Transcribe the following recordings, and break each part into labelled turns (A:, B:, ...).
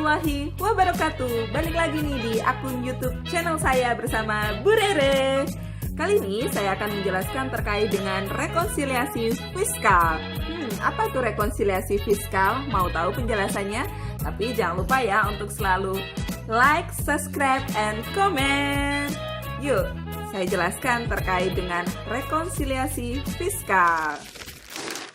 A: warahmatullahi wabarakatuh. Balik lagi nih di akun YouTube channel saya bersama Bu Rere. Kali ini saya akan menjelaskan terkait dengan rekonsiliasi fiskal. Apa tuh rekonsiliasi fiskal? Mau tahu penjelasannya? Tapi jangan lupa ya untuk selalu like, subscribe, and comment. Yuk, saya jelaskan terkait dengan rekonsiliasi fiskal.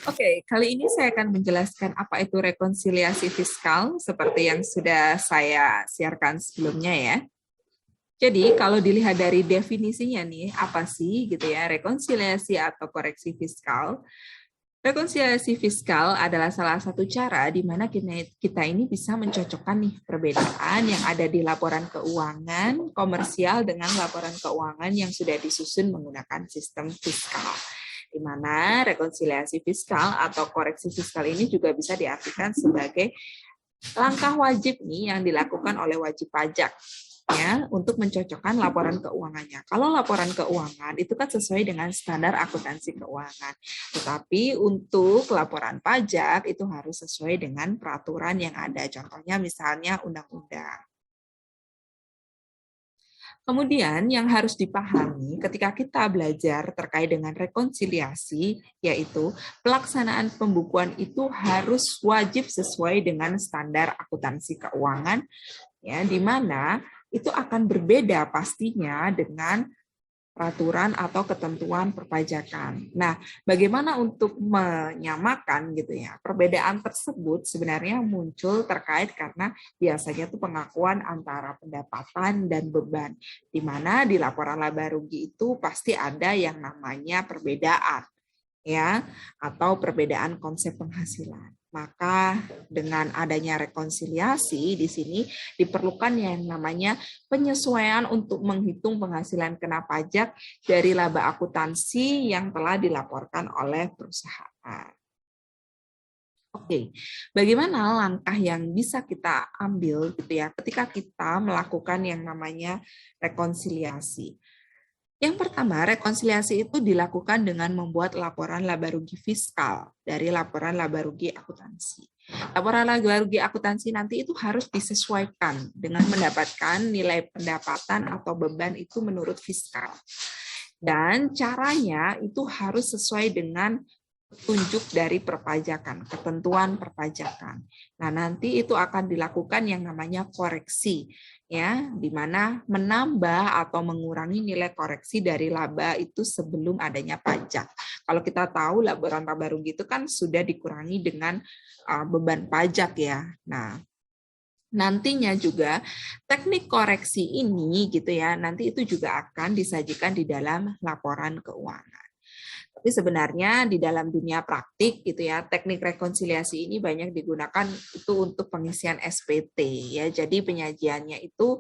A: Oke, kali ini saya akan menjelaskan apa itu rekonsiliasi fiskal seperti yang sudah saya siarkan sebelumnya ya. Jadi kalau dilihat dari definisinya nih, apa sih gitu ya rekonsiliasi atau koreksi fiskal? Rekonsiliasi fiskal adalah salah satu cara di mana kita ini bisa mencocokkan nih perbedaan yang ada di laporan keuangan komersial dengan laporan keuangan yang sudah disusun menggunakan sistem fiskal. Di mana rekonsiliasi fiskal atau koreksi fiskal ini juga bisa diartikan sebagai langkah wajib nih yang dilakukan oleh wajib pajak ya untuk mencocokkan laporan keuangannya. Kalau laporan keuangan itu kan sesuai dengan standar akuntansi keuangan. Tetapi untuk laporan pajak itu harus sesuai dengan peraturan yang ada. Contohnya misalnya undang-undang. Kemudian yang harus dipahami ketika kita belajar terkait dengan rekonsiliasi, yaitu pelaksanaan pembukuan itu harus wajib sesuai dengan standar akuntansi keuangan, ya, di mana itu akan berbeda pastinya dengan peraturan atau ketentuan perpajakan. Nah, bagaimana untuk menyamakan gitu ya? Perbedaan tersebut sebenarnya muncul terkait karena biasanya itu pengakuan antara pendapatan dan beban, di mana di laporan laba rugi itu pasti ada yang namanya perbedaan ya atau perbedaan konsep penghasilan. Maka dengan adanya rekonsiliasi di sini diperlukan yang namanya penyesuaian untuk menghitung penghasilan kena pajak dari laba akuntansi yang telah dilaporkan oleh perusahaan. Oke, bagaimana langkah yang bisa kita ambil gitu ya ketika kita melakukan yang namanya rekonsiliasi? Yang pertama, rekonsiliasi itu dilakukan dengan membuat laporan laba rugi fiskal dari laporan laba rugi akuntansi. Laporan laba rugi akuntansi nanti itu harus disesuaikan dengan mendapatkan nilai pendapatan atau beban itu menurut fiskal. Dan caranya itu harus sesuai dengan petunjuk dari perpajakan, ketentuan perpajakan. Nah, nanti itu akan dilakukan yang namanya koreksi, ya, di mana menambah atau mengurangi nilai koreksi dari laba itu sebelum adanya pajak. Kalau kita tahu laporan laba rugi itu kan sudah dikurangi dengan beban pajak ya. Nah, nantinya juga teknik koreksi ini gitu ya, nanti itu juga akan disajikan di dalam laporan keuangan. Tapi sebenarnya di dalam dunia praktik gitu ya, teknik rekonsiliasi ini banyak digunakan itu untuk pengisian SPT ya. Jadi penyajiannya itu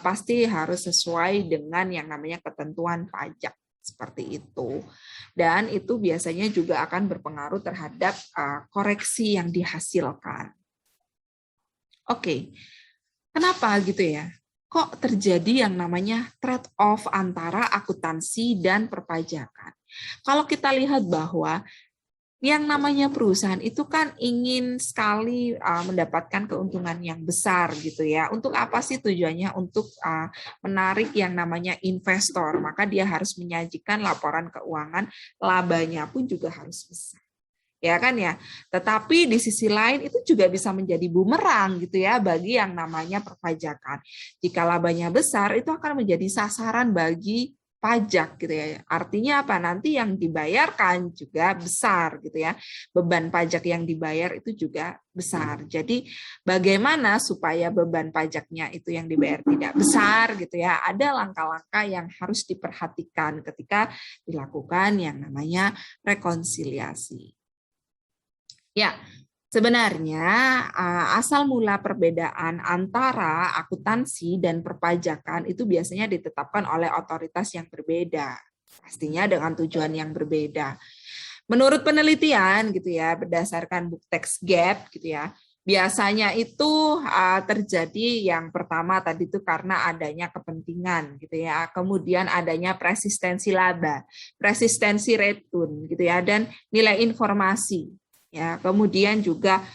A: pasti harus sesuai dengan yang namanya ketentuan pajak seperti itu. Dan itu biasanya juga akan berpengaruh terhadap koreksi yang dihasilkan. Oke. Kenapa gitu ya? Kok terjadi yang namanya trade-off antara akuntansi dan perpajakan? Kalau kita lihat bahwa yang namanya perusahaan itu kan ingin sekali mendapatkan keuntungan yang besar gitu ya. Untuk apa sih tujuannya? Untuk menarik yang namanya investor. Maka dia harus menyajikan laporan keuangan, labanya pun juga harus besar. Ya kan ya, tetapi di sisi lain itu juga bisa menjadi bumerang gitu ya bagi yang namanya perpajakan. Jika labanya besar itu akan menjadi sasaran bagi pajak gitu ya. Artinya apa? Nanti yang dibayarkan juga besar gitu ya. Beban pajak yang dibayar itu juga besar. Jadi bagaimana supaya beban pajaknya itu yang dibayar tidak besar gitu ya. Ada langkah-langkah yang harus diperhatikan ketika dilakukan yang namanya rekonsiliasi. Ya, sebenarnya asal mula perbedaan antara akuntansi dan perpajakan itu biasanya ditetapkan oleh otoritas yang berbeda, pastinya dengan tujuan yang berbeda. Menurut penelitian gitu ya, berdasarkan Booktext Gap gitu ya, biasanya itu terjadi yang pertama tadi itu karena adanya kepentingan gitu ya, kemudian adanya persistensi laba, persistensi return gitu ya, dan nilai informasi. Ya, kemudian juga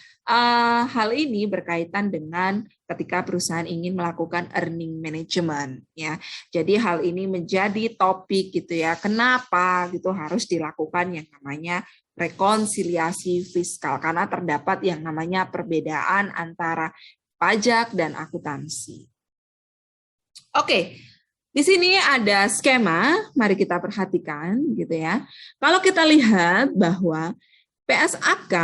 A: hal ini berkaitan dengan ketika perusahaan ingin melakukan earning management ya. Jadi hal ini menjadi topik gitu ya. Kenapa gitu harus dilakukan yang namanya rekonsiliasi fiskal karena terdapat yang namanya perbedaan antara pajak dan akuntansi. Oke, di sini ada skema, mari kita perhatikan gitu ya. Kalau kita lihat bahwa PSAK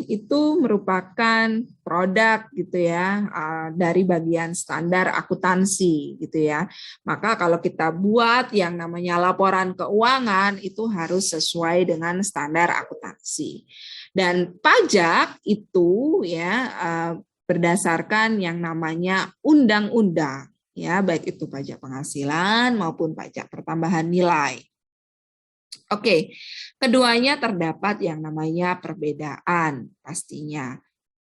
A: itu merupakan produk gitu ya dari bagian standar akuntansi gitu ya. Maka kalau kita buat yang namanya laporan keuangan itu harus sesuai dengan standar akuntansi. Dan pajak itu ya berdasarkan yang namanya undang-undang ya, baik itu pajak penghasilan maupun pajak pertambahan nilai. Oke, keduanya terdapat yang namanya perbedaan pastinya.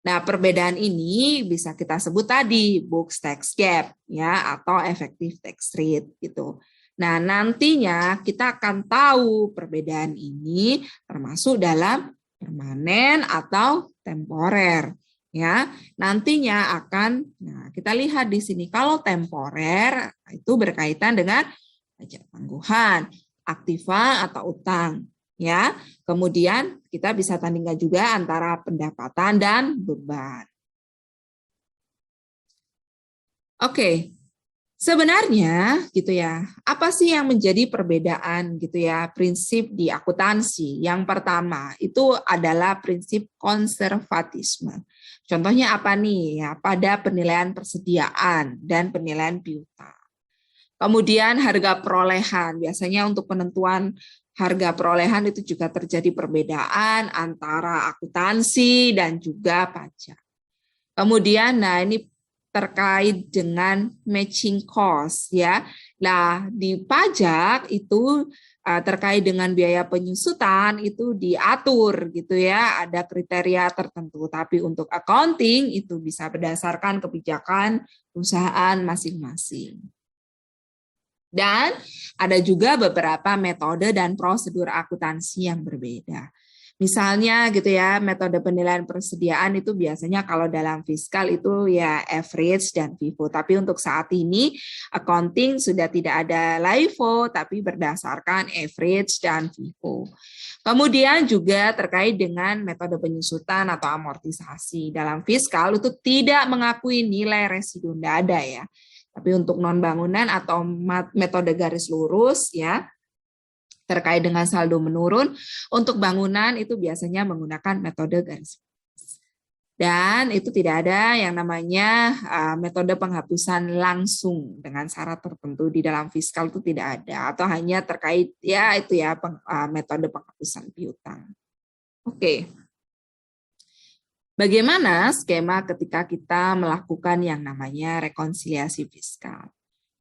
A: Nah, perbedaan ini bisa kita sebut tadi books tax gap ya atau effective tax rate gitu. Nah, nantinya kita akan tahu perbedaan ini termasuk dalam permanen atau temporer ya. Nantinya akan kita lihat di sini kalau temporer itu berkaitan dengan pajak tangguhan, aktiva atau utang ya. Kemudian kita bisa tandingkan juga antara pendapatan dan beban. Oke. Sebenarnya gitu ya, apa sih yang menjadi perbedaan gitu ya prinsip di akuntansi? Yang pertama itu adalah prinsip konservatisme. Contohnya apa nih ya? Pada penilaian persediaan dan penilaian piutang. Kemudian harga perolehan, biasanya untuk penentuan harga perolehan itu juga terjadi perbedaan antara akuntansi dan juga pajak. Kemudian, nah ini terkait dengan matching cost ya. Nah, di pajak itu terkait dengan biaya penyusutan itu diatur gitu ya, ada kriteria tertentu. Tapi untuk accounting itu bisa berdasarkan kebijakan perusahaan masing-masing. Dan ada juga beberapa metode dan prosedur akuntansi yang berbeda. Misalnya gitu ya, metode penilaian persediaan itu biasanya kalau dalam fiskal itu ya average dan FIFO. Tapi untuk saat ini accounting sudah tidak ada LIFO tapi berdasarkan average dan FIFO. Kemudian juga terkait dengan metode penyusutan atau amortisasi. Dalam fiskal itu tidak mengakui nilai residu, tidak ada ya. Tapi untuk non bangunan atau metode garis lurus ya terkait dengan saldo menurun, untuk bangunan itu biasanya menggunakan metode garis lurus. Dan itu tidak ada yang namanya metode penghapusan langsung dengan syarat tertentu di dalam fiskal itu tidak ada atau hanya terkait ya itu ya metode penghapusan piutang. Oke. Bagaimana skema ketika kita melakukan yang namanya rekonsiliasi fiskal?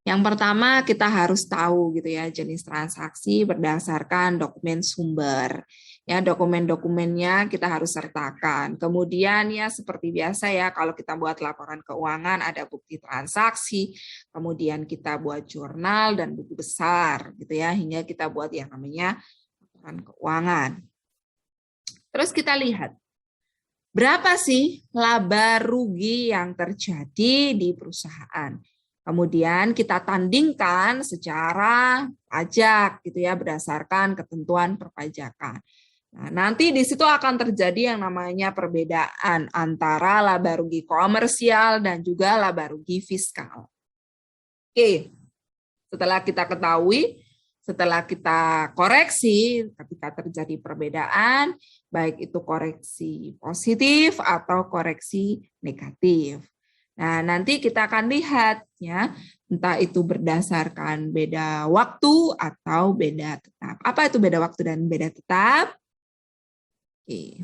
A: Yang pertama kita harus tahu gitu ya jenis transaksi berdasarkan dokumen sumber. Ya, dokumen-dokumennya kita harus sertakan. Kemudian ya seperti biasa ya kalau kita buat laporan keuangan ada bukti transaksi, kemudian kita buat jurnal dan buku besar gitu ya hingga kita buat yang namanya laporan keuangan. Terus kita lihat berapa sih laba rugi yang terjadi di perusahaan. Kemudian kita tandingkan secara pajak gitu ya berdasarkan ketentuan perpajakan. Nah, nanti di situ akan terjadi yang namanya perbedaan antara laba rugi komersial dan juga laba rugi fiskal. Oke. Setelah kita ketahui, setelah kita koreksi ketika terjadi perbedaan, baik itu koreksi positif atau koreksi negatif. Nah, nanti kita akan lihat ya, entah itu berdasarkan beda waktu atau beda tetap. Apa itu beda waktu dan beda tetap? Oke.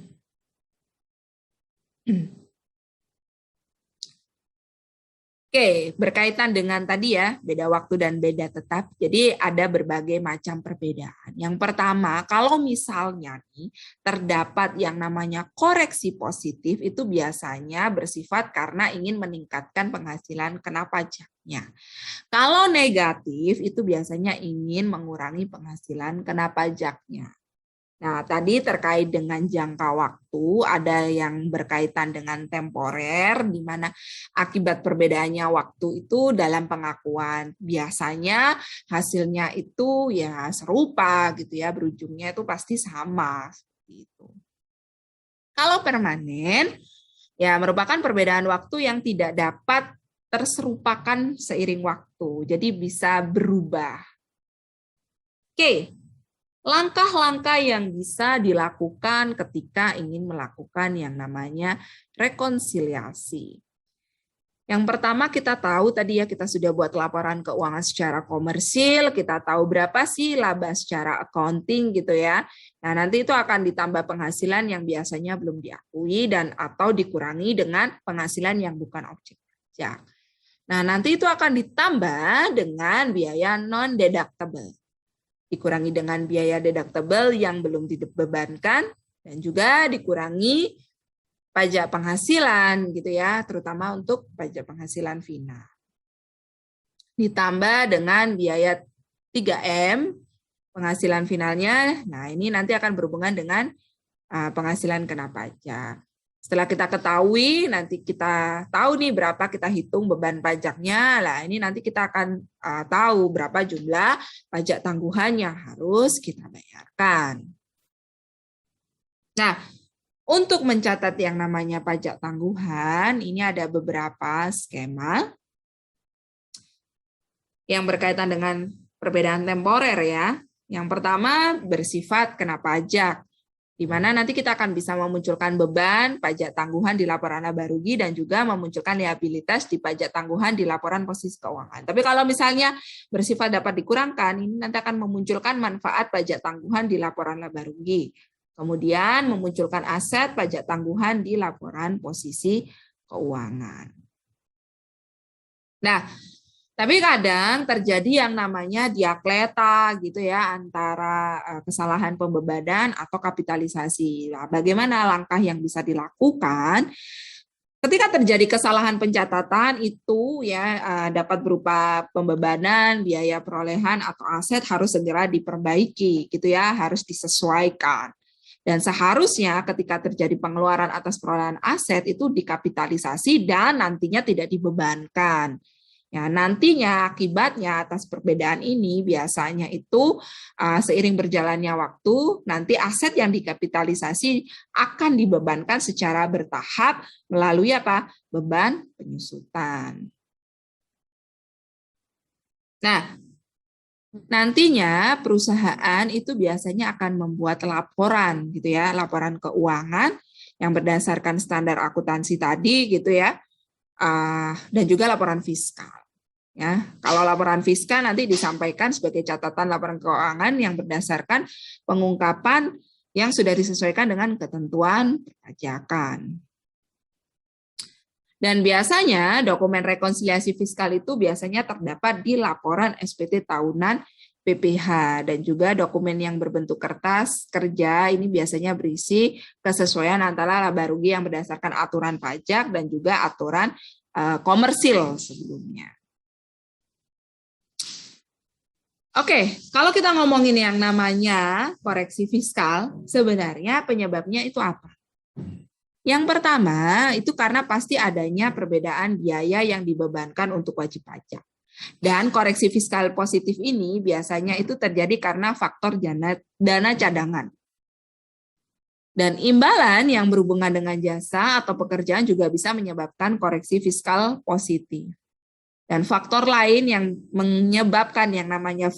A: Oke, berkaitan dengan tadi ya, beda waktu dan beda tetap. Jadi ada berbagai macam perbedaan. Yang pertama, kalau misalnya nih terdapat yang namanya koreksi positif itu biasanya bersifat karena ingin meningkatkan penghasilan kena pajaknya. Kalau negatif itu biasanya ingin mengurangi penghasilan kena pajaknya. Nah, tadi terkait dengan jangka waktu, ada yang berkaitan dengan temporer, di mana akibat perbedaannya waktu itu dalam pengakuan. Biasanya hasilnya itu ya serupa gitu ya, berujungnya itu pasti sama. Seperti itu. Kalau permanen, ya merupakan perbedaan waktu yang tidak dapat terserupakan seiring waktu, jadi bisa berubah. Oke. Langkah-langkah yang bisa dilakukan ketika ingin melakukan yang namanya rekonsiliasi. Yang pertama kita tahu tadi ya, kita sudah buat laporan keuangan secara komersil, kita tahu berapa sih laba secara accounting gitu ya. Nah, nanti itu akan ditambah penghasilan yang biasanya belum diakui dan atau dikurangi dengan penghasilan yang bukan objek pajak. Nah, nanti itu akan ditambah dengan biaya non-deductible. Dikurangi dengan biaya deductible yang belum dibebankan, dan juga dikurangi pajak penghasilan gitu ya, terutama untuk pajak penghasilan final. Ditambah dengan biaya 3M penghasilan finalnya. Nah, ini nanti akan berhubungan dengan penghasilan kena pajak. Setelah kita ketahui, nanti kita tahu nih berapa kita hitung beban pajaknya. Lah, ini nanti kita akan tahu berapa jumlah pajak tangguhan yang harus kita bayarkan. Nah, untuk mencatat yang namanya pajak tangguhan, ini ada beberapa skema yang berkaitan dengan perbedaan temporer ya. Yang pertama bersifat kena pajak, di mana nanti kita akan bisa memunculkan beban pajak tangguhan di laporan laba rugi dan juga memunculkan liabilitas di pajak tangguhan di laporan posisi keuangan. Tapi kalau misalnya bersifat dapat dikurangkan, ini nanti akan memunculkan manfaat pajak tangguhan di laporan laba rugi. Kemudian memunculkan aset pajak tangguhan di laporan posisi keuangan. Nah, tapi kadang terjadi yang namanya diakleta gitu ya antara kesalahan pembebanan atau kapitalisasi. Nah, bagaimana langkah yang bisa dilakukan? Ketika terjadi kesalahan pencatatan itu ya dapat berupa pembebanan, biaya perolehan atau aset harus segera diperbaiki gitu ya, harus disesuaikan. Dan seharusnya ketika terjadi pengeluaran atas perolehan aset itu dikapitalisasi dan nantinya tidak dibebankan. Ya, nantinya akibatnya atas perbedaan ini biasanya itu seiring berjalannya waktu, nanti aset yang dikapitalisasi akan dibebankan secara bertahap melalui apa? Beban penyusutan. Nah, nantinya perusahaan itu biasanya akan membuat laporan gitu ya, laporan keuangan yang berdasarkan standar akuntansi tadi gitu ya, dan juga laporan fiskal. Ya, kalau laporan fiskal nanti disampaikan sebagai catatan laporan keuangan yang berdasarkan pengungkapan yang sudah disesuaikan dengan ketentuan perpajakan. Dan biasanya dokumen rekonsiliasi fiskal itu biasanya terdapat di laporan SPT tahunan PPH dan juga dokumen yang berbentuk kertas kerja ini biasanya berisi kesesuaian antara laba rugi yang berdasarkan aturan pajak dan juga aturan komersil sebelumnya. Oke, kalau kita ngomongin yang namanya koreksi fiskal, sebenarnya penyebabnya itu apa? Yang pertama, itu karena pasti adanya perbedaan biaya yang dibebankan untuk wajib pajak. Dan koreksi fiskal positif ini biasanya itu terjadi karena faktor dana cadangan. Dan imbalan yang berhubungan dengan jasa atau pekerjaan juga bisa menyebabkan koreksi fiskal positif. Dan faktor lain yang menyebabkan yang namanya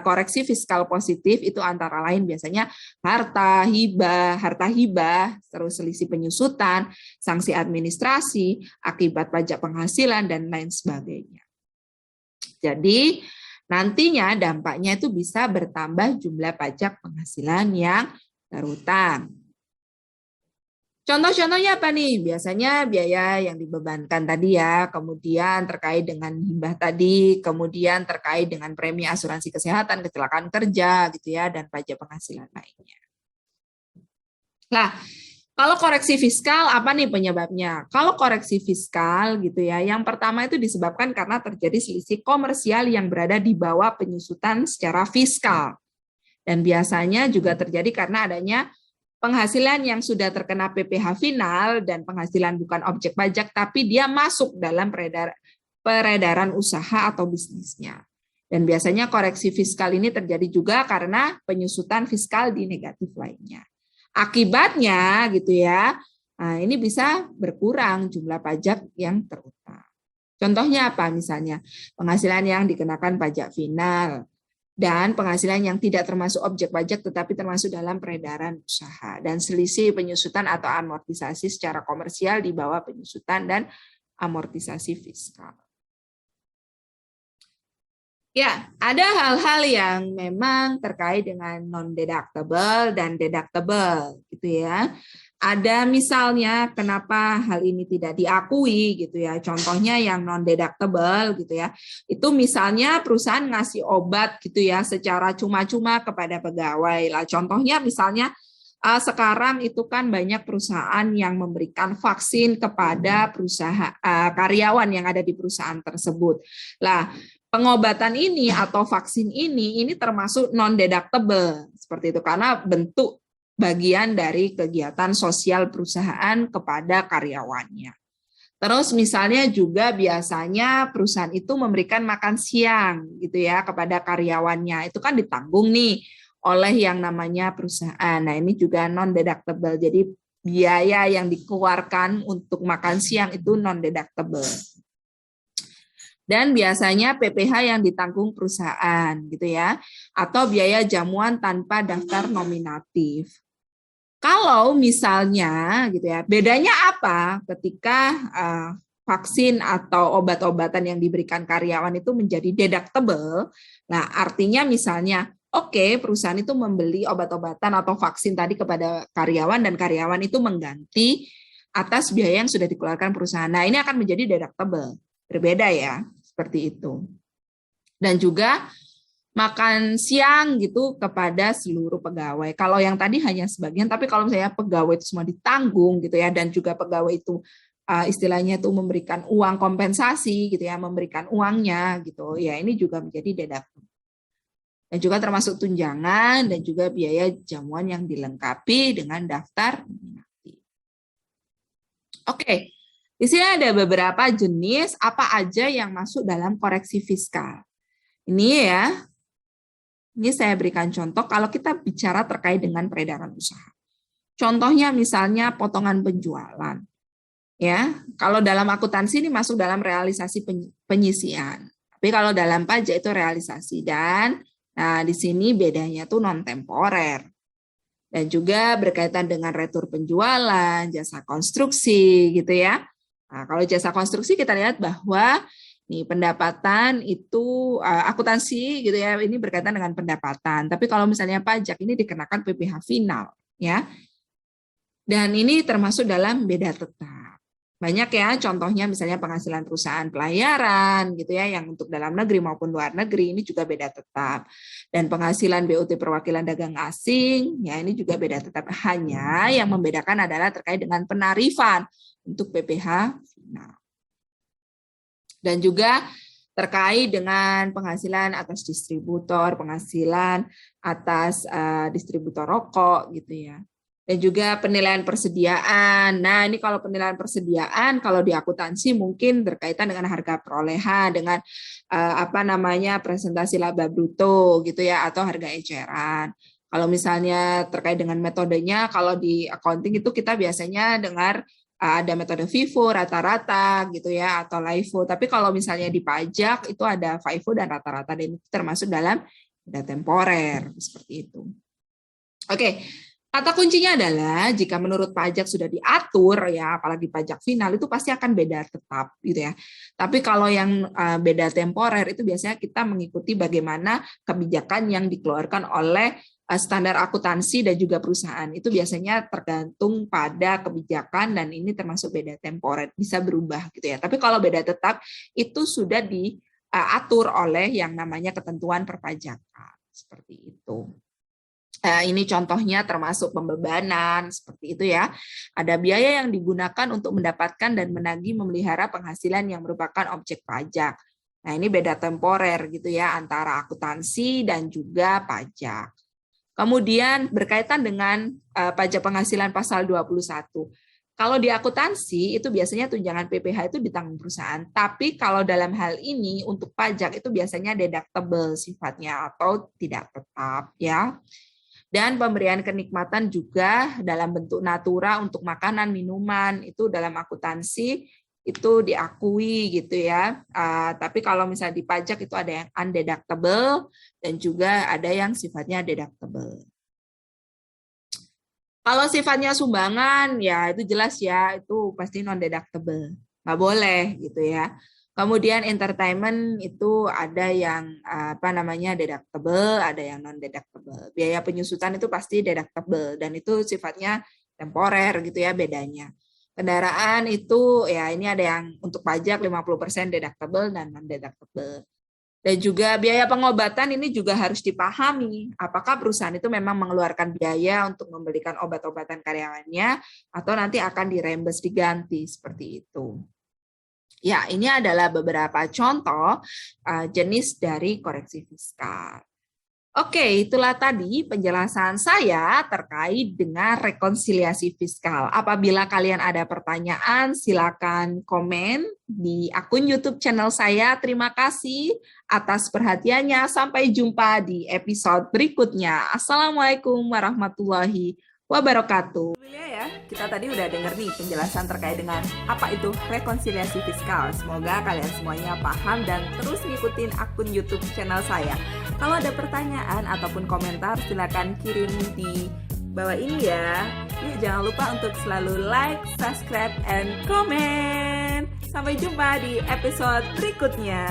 A: koreksi fiskal positif itu antara lain biasanya harta hibah, terus selisih penyusutan, sanksi administrasi, akibat pajak penghasilan, dan lain sebagainya. Jadi nantinya dampaknya itu bisa bertambah jumlah pajak penghasilan yang terutang. Contoh-contohnya apa nih? Biasanya biaya yang dibebankan tadi ya, kemudian terkait dengan hibah tadi, kemudian terkait dengan premi asuransi kesehatan, kecelakaan kerja gitu ya, dan pajak penghasilan lainnya. Nah, kalau koreksi fiskal apa nih penyebabnya? Kalau koreksi fiskal gitu ya, yang pertama itu disebabkan karena terjadi selisih komersial yang berada di bawah penyusutan secara fiskal. Dan biasanya juga terjadi karena adanya penghasilan yang sudah terkena PPh final dan penghasilan bukan objek pajak, tapi dia masuk dalam peredaran usaha atau bisnisnya. Dan biasanya koreksi fiskal ini terjadi juga karena penyusutan fiskal di negatif lainnya. Akibatnya gitu ya, nah ini bisa berkurang jumlah pajak yang terutang. Contohnya apa misalnya? Penghasilan yang dikenakan pajak final dan penghasilan yang tidak termasuk objek pajak tetapi termasuk dalam peredaran usaha, dan selisih penyusutan atau amortisasi secara komersial di bawah penyusutan dan amortisasi fiskal. Ya, ada hal-hal yang memang terkait dengan non-deductible dan deductible gitu ya. Ada misalnya kenapa hal ini tidak diakui gitu ya. Contohnya yang non-deductible gitu ya. Itu misalnya perusahaan ngasih obat gitu ya secara cuma-cuma kepada pegawai. Lah contohnya misalnya sekarang itu kan banyak perusahaan yang memberikan vaksin kepada perusahaan karyawan yang ada di perusahaan tersebut. Lah pengobatan ini atau vaksin ini termasuk non-deductible seperti itu karena bentuk bagian dari kegiatan sosial perusahaan kepada karyawannya. Terus misalnya juga biasanya perusahaan itu memberikan makan siang gitu ya kepada karyawannya. Itu kan ditanggung nih oleh yang namanya perusahaan. Nah, ini juga non-deductible. Jadi biaya yang dikeluarkan untuk makan siang itu non-deductible. Dan biasanya PPh yang ditanggung perusahaan gitu ya, atau biaya jamuan tanpa daftar nominatif. Kalau misalnya gitu ya, bedanya apa ketika vaksin atau obat-obatan yang diberikan karyawan itu menjadi deductible? Nah, artinya misalnya oke, perusahaan itu membeli obat-obatan atau vaksin tadi kepada karyawan dan karyawan itu mengganti atas biaya yang sudah dikeluarkan perusahaan. Nah, ini akan menjadi deductible. Berbeda ya, seperti itu. Dan juga makan siang gitu kepada seluruh pegawai. Kalau yang tadi hanya sebagian, tapi kalau misalnya pegawai itu semua ditanggung gitu ya, dan juga pegawai itu istilahnya itu memberikan uang kompensasi gitu ya, memberikan uangnya gitu, ya ini juga menjadi deductible. Dan juga termasuk tunjangan dan juga biaya jamuan yang dilengkapi dengan daftar nominatif. Oke. Di sini ada beberapa jenis apa aja yang masuk dalam koreksi fiskal. Ini ya, ini saya berikan contoh kalau kita bicara terkait dengan peredaran usaha. Contohnya misalnya potongan penjualan. Ya, kalau dalam akuntansi ini masuk dalam realisasi penyisian. Tapi kalau dalam pajak itu realisasi, dan nah di sini bedanya tuh non temporer. Dan juga berkaitan dengan retur penjualan, jasa konstruksi gitu ya. Nah, kalau jasa konstruksi kita lihat bahwa nih pendapatan itu akuntansi gitu ya, ini berkaitan dengan pendapatan. Tapi kalau misalnya pajak ini dikenakan PPh final ya. Dan ini termasuk dalam beda tetap. Banyak ya contohnya misalnya penghasilan perusahaan pelayaran gitu ya yang untuk dalam negeri maupun luar negeri ini juga beda tetap. Dan penghasilan BUT perwakilan dagang asing ya ini juga beda tetap. Hanya yang membedakan adalah terkait dengan penarifan untuk PPh final. Dan juga terkait dengan penghasilan atas distributor, penghasilan atas distributor rokok gitu ya. Dan juga penilaian persediaan. Nah, ini kalau penilaian persediaan, kalau di akuntansi mungkin berkaitan dengan harga perolehan, dengan presentasi laba bruto gitu ya, atau harga eceran. Kalau misalnya terkait dengan metodenya, kalau di accounting itu kita biasanya dengar ada metode FIFO, rata-rata gitu ya, atau LIFO. Tapi kalau misalnya di pajak itu ada FIFO dan rata-rata, dan itu termasuk dalam beda temporer seperti itu. Oke. Kata kuncinya adalah jika menurut pajak sudah diatur ya, apalagi pajak final itu pasti akan beda tetap gitu ya. Tapi kalau yang beda temporer itu biasanya kita mengikuti bagaimana kebijakan yang dikeluarkan oleh standar akuntansi dan juga perusahaan. Itu biasanya tergantung pada kebijakan dan ini termasuk beda temporer, bisa berubah gitu ya. Tapi kalau beda tetap itu sudah diatur oleh yang namanya ketentuan perpajakan. Seperti itu. Ini contohnya termasuk pembebanan, seperti itu ya. Ada biaya yang digunakan untuk mendapatkan dan menagih memelihara penghasilan yang merupakan objek pajak. Nah, ini beda temporer gitu ya, antara akuntansi dan juga pajak. Kemudian berkaitan dengan pajak penghasilan pasal 21. Kalau di akuntansi itu biasanya tunjangan PPh itu ditanggung perusahaan. Tapi kalau dalam hal ini untuk pajak itu biasanya deductible sifatnya atau tidak tetap ya. Dan pemberian kenikmatan juga dalam bentuk natura untuk makanan, minuman itu dalam akuntansi itu diakui gitu ya. Tapi kalau misalnya di pajak itu ada yang undeductible dan juga ada yang sifatnya deductible. Kalau sifatnya sumbangan, ya itu jelas ya, itu pasti non-deductible. Nggak boleh gitu ya. Kemudian entertainment itu ada yang deductible, ada yang non-deductible. Biaya penyusutan itu pasti deductible, dan itu sifatnya temporer gitu ya bedanya. Kendaraan itu ya ini ada yang untuk pajak 50% deductible dan non-deductible. Dan juga biaya pengobatan ini juga harus dipahami. Apakah perusahaan itu memang mengeluarkan biaya untuk membelikan obat-obatan karyawannya atau nanti akan direimburse diganti seperti itu. Ya, ini adalah beberapa contoh jenis dari koreksi fiskal. Oke, itulah tadi penjelasan saya terkait dengan rekonsiliasi fiskal. Apabila kalian ada pertanyaan, silakan komen di akun YouTube channel saya. Terima kasih atas perhatiannya. Sampai jumpa di episode berikutnya. Assalamualaikum warahmatullahi wabarakatuh. Ya, kita tadi udah denger nih penjelasan terkait dengan apa itu rekonsiliasi fiskal. Semoga kalian semuanya paham dan terus ngikutin akun YouTube channel saya. Kalau ada pertanyaan ataupun komentar, silakan kirim di bawah ini ya. Yuk, jangan lupa untuk selalu like, subscribe, and comment. Sampai jumpa di episode berikutnya.